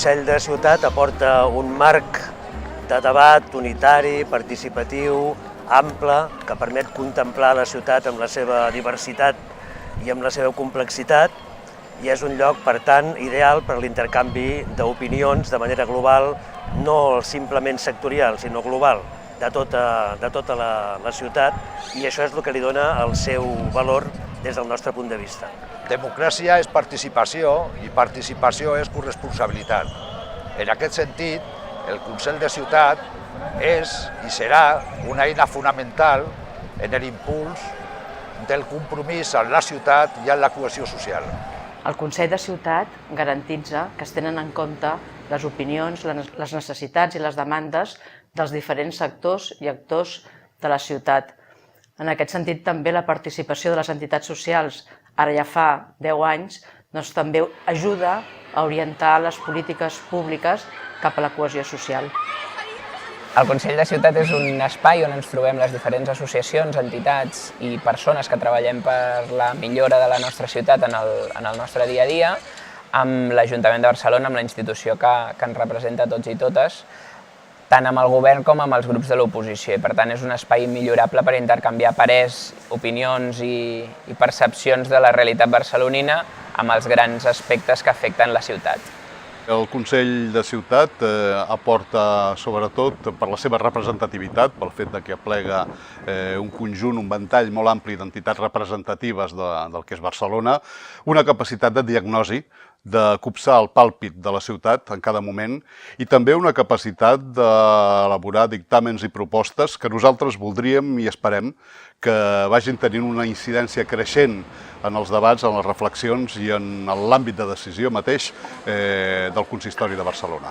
Consell de Ciutat aporta un marc de debat unitari, participatiu, ample, que permet contemplar la ciutat amb la seva diversitat i amb la seva complexitat, i és un lloc, per tant, ideal per a l'intercanvi d'opinions de manera global, no simplement sectorial, sinó global, de tota la ciutat, i això és el que li dona el seu valor des del nostre punt de vista. Democràcia és participació i participació és corresponsabilitat. En aquest sentit, el Consell de Ciutat és i serà una eina fonamental en l'impuls del compromís en la ciutat i en la cohesió social. El Consell de Ciutat garantitza que es tenen en compte les opinions, les necessitats i les demandes dels diferents sectors i actors de la ciutat. En aquest sentit, també la participació de les entitats socials, ara ja fa 10 anys, doncs també ajuda a orientar les polítiques públiques cap a la cohesió social. El Consell de Ciutat és un espai on ens trobem les diferents associacions, entitats i persones que treballem per la millora de la nostra ciutat en el nostre dia a dia, amb l'Ajuntament de Barcelona, amb la institució que ens representa tots i totes, tant amb el govern com amb els grups de l'oposició. Per tant, és un espai millorable per intercanviar parers, opinions i percepcions de la realitat barcelonina amb els grans aspectes que afecten la ciutat. El Consell de Ciutat aporta, sobretot, per la seva representativitat, pel fet que aplega un conjunt, un ventall molt ampli d'entitats representatives del que és Barcelona, una capacitat de diagnosi, de copsar el pàlpit de la ciutat en cada moment i també una capacitat d'elaborar dictàmens i propostes que nosaltres voldríem i esperem que vagin tenint una incidència creixent en els debats, en les reflexions i en l'àmbit de decisió mateix del Consistori de Barcelona.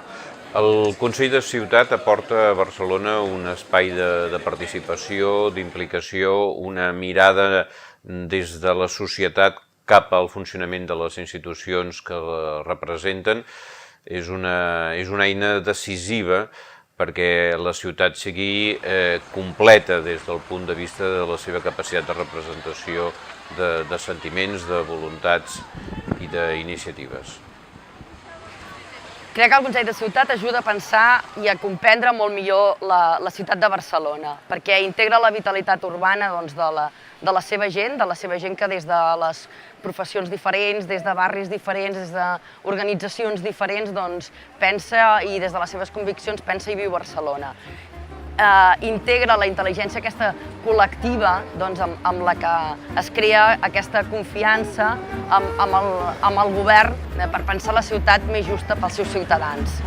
El Consell de Ciutat aporta a Barcelona un espai de participació, d'implicació, una mirada des de la societat cap al funcionament de les institucions que la representen. És una eina decisiva perquè la ciutat sigui completa des del punt de vista de la seva capacitat de representació de sentiments, de voluntats i d'iniciatives. Crec que el Consell de Ciutat ajuda a pensar i a comprendre molt millor la ciutat de Barcelona, perquè integra la vitalitat urbana de la seva gent que des de les professions diferents, des de barris diferents, des d'organitzacions diferents, pensa i des de les seves conviccions pensa i viu Barcelona. Integra la intel·ligència aquesta col·lectiva amb la que es crea aquesta confiança amb el govern per pensar la ciutat més justa pels seus ciutadans.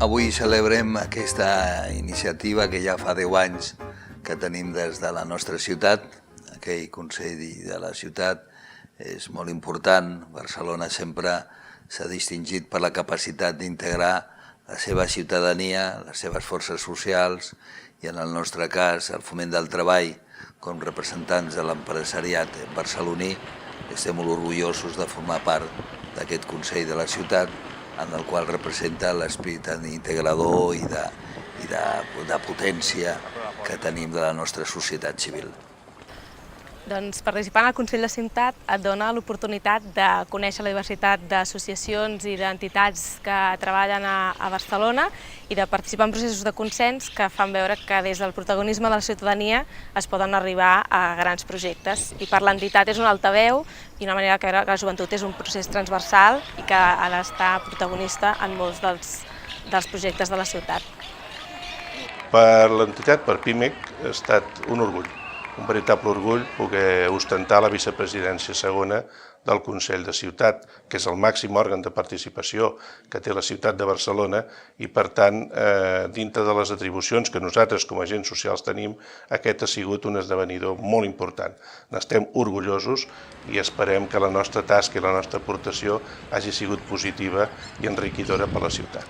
Avui celebrem aquesta iniciativa que ja fa 10 anys que tenim des de la nostra ciutat. Aquell Consell de la Ciutat és molt important. Barcelona sempre s'ha distingit per la capacitat d'integrar la seva ciutadania, les seves forces socials i, en el nostre cas, el foment del treball com representants de l'empresariat barceloní. Estem molt orgullosos de formar part d'aquest Consell de la Ciutat, en el qual representa l'esperit integrador i de potència que tenim de la nostra societat civil. Doncs participar en el Consell de Ciutat et dona l'oportunitat de conèixer la diversitat d'associacions i d'entitats que treballen a Barcelona i de participar en processos de consens que fan veure que des del protagonisme de la ciutadania es poden arribar a grans projectes. I per l'entitat és un altaveu i una manera que la joventut és un procés transversal i que ha d'estar protagonista en molts dels projectes de la ciutat. Per l'entitat, per PIMEC, ha estat un orgull. Un veritable orgull poder ostentar la vicepresidència segona del Consell de Ciutat, que és el màxim òrgan de participació que té la ciutat de Barcelona i, per tant, dintre de les atribucions que nosaltres com a agents socials tenim, aquest ha sigut un esdevenidor molt important. N'estem orgullosos i esperem que la nostra tasca i la nostra aportació hagi sigut positiva i enriquidora per a la ciutat.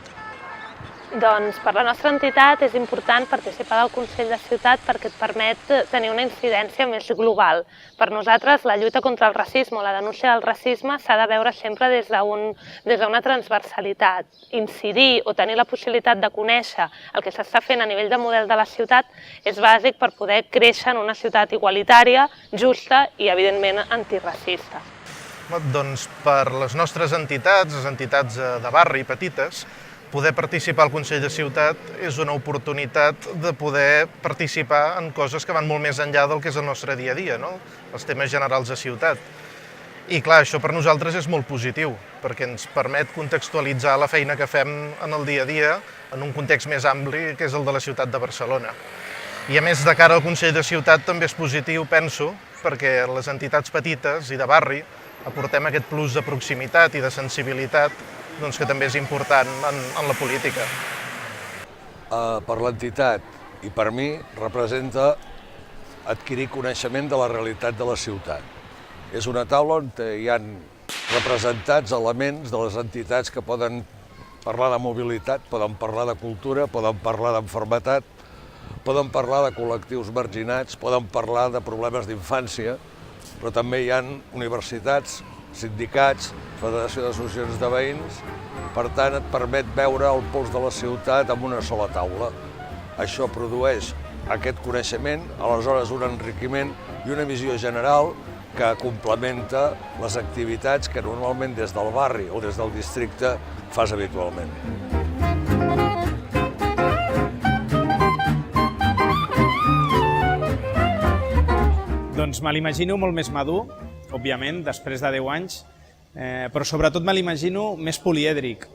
Doncs per la nostra entitat és important participar del Consell de Ciutat perquè et permet tenir una incidència més global. Per nosaltres, la lluita contra el racisme o la denúncia del racisme s'ha de veure sempre des d'una transversalitat. Incidir o tenir la possibilitat de conèixer el que s'està fent a nivell de model de la ciutat és bàsic per poder créixer en una ciutat igualitària, justa i, evidentment, antiracista. Doncs per les nostres entitats, les entitats de barri petites, poder participar al Consell de Ciutat és una oportunitat de poder participar en coses que van molt més enllà del que és el nostre dia a dia, els temes generals de ciutat. I clar, això per nosaltres és molt positiu, perquè ens permet contextualitzar la feina que fem en el dia a dia en un context més ampli, que és el de la ciutat de Barcelona. I a més, de cara al Consell de Ciutat també és positiu, penso, perquè les entitats petites i de barri aportem aquest plus de proximitat i de sensibilitat que també és important en la política. Per l'entitat i per mi representa adquirir coneixement de la realitat de la ciutat. És una taula on hi ha representats elements de les entitats que poden parlar de mobilitat, poden parlar de cultura, poden parlar d'enfermetat, poden parlar de col·lectius marginats, poden parlar de problemes d'infància, però també hi ha universitats, sindicats, federació d'associacions de veïns, per tant et permet veure el pols de la ciutat en una sola taula. Això produeix aquest coneixement, aleshores un enriquiment i una visió general que complementa les activitats que normalment des del barri o des del districte fas habitualment. Doncs me l'imagino molt més madur, òbviament, després de 10 anys, però sobretot me l'imagino més polièdric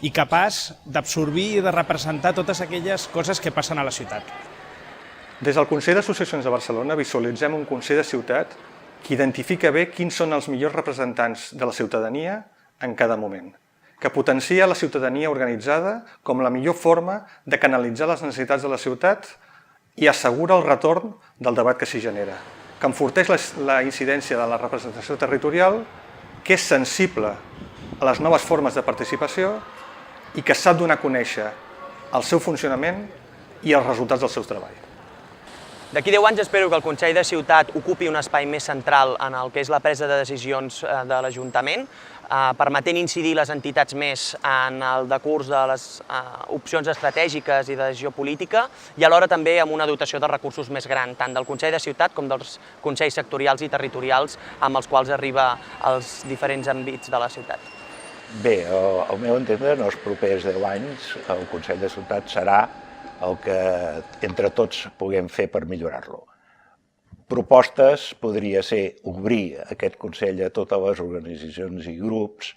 i capaç d'absorbir i de representar totes aquelles coses que passen a la ciutat. Des del Consell d'Associacions de Barcelona visualitzem un Consell de Ciutat que identifica bé quins són els millors representants de la ciutadania en cada moment, que potencia la ciutadania organitzada com la millor forma de canalitzar les necessitats de la ciutat i assegura el retorn del debat que s'hi genera, que enforteix la incidència de la representació territorial, que és sensible a les noves formes de participació i que sap donar a conèixer el seu funcionament i els resultats del seu treball. D'aquí 10 anys espero que el Consell de Ciutat ocupi un espai més central en el que és la presa de decisions de l'Ajuntament, permetent incidir les entitats més en el decurs de les opcions estratègiques i de decisió política i alhora també amb una dotació de recursos més gran, tant del Consell de Ciutat com dels consells sectorials i territorials amb els quals arriba als diferents àmbits de la ciutat. Bé, al meu entendre, en els propers 10 anys el Consell de Ciutat serà el que entre tots puguem fer per millorar-lo. Propostes podria ser obrir aquest Consell a totes les organitzacions i grups,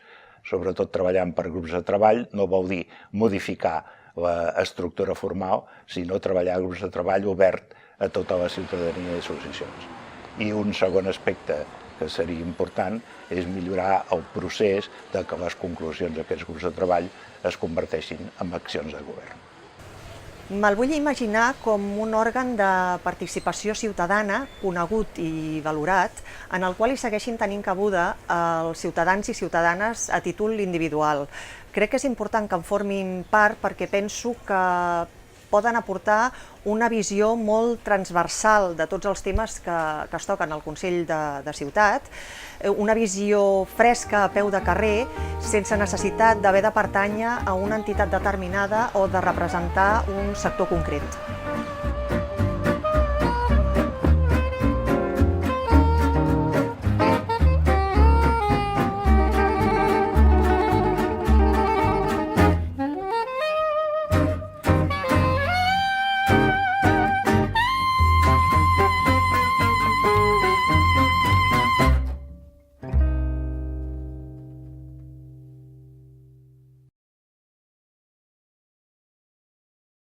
sobretot treballant per grups de treball, no vol dir modificar l'estructura formal, sinó treballar grups de treball obert a tota la ciutadania i associacions. I un segon aspecte que seria important és millorar el procés de que les conclusions d'aquests grups de treball es converteixin en accions de govern. Me'l vull imaginar com un òrgan de participació ciutadana conegut i valorat, en el qual hi segueixin tenint cabuda els ciutadans i ciutadanes a títol individual. Crec que és important que en formin part perquè penso que poden aportar una visió molt transversal de tots els temes que es toquen al Consell de Ciutat, una visió fresca a peu de carrer, sense necessitat d'haver de pertànyer a una entitat determinada o de representar un sector concret.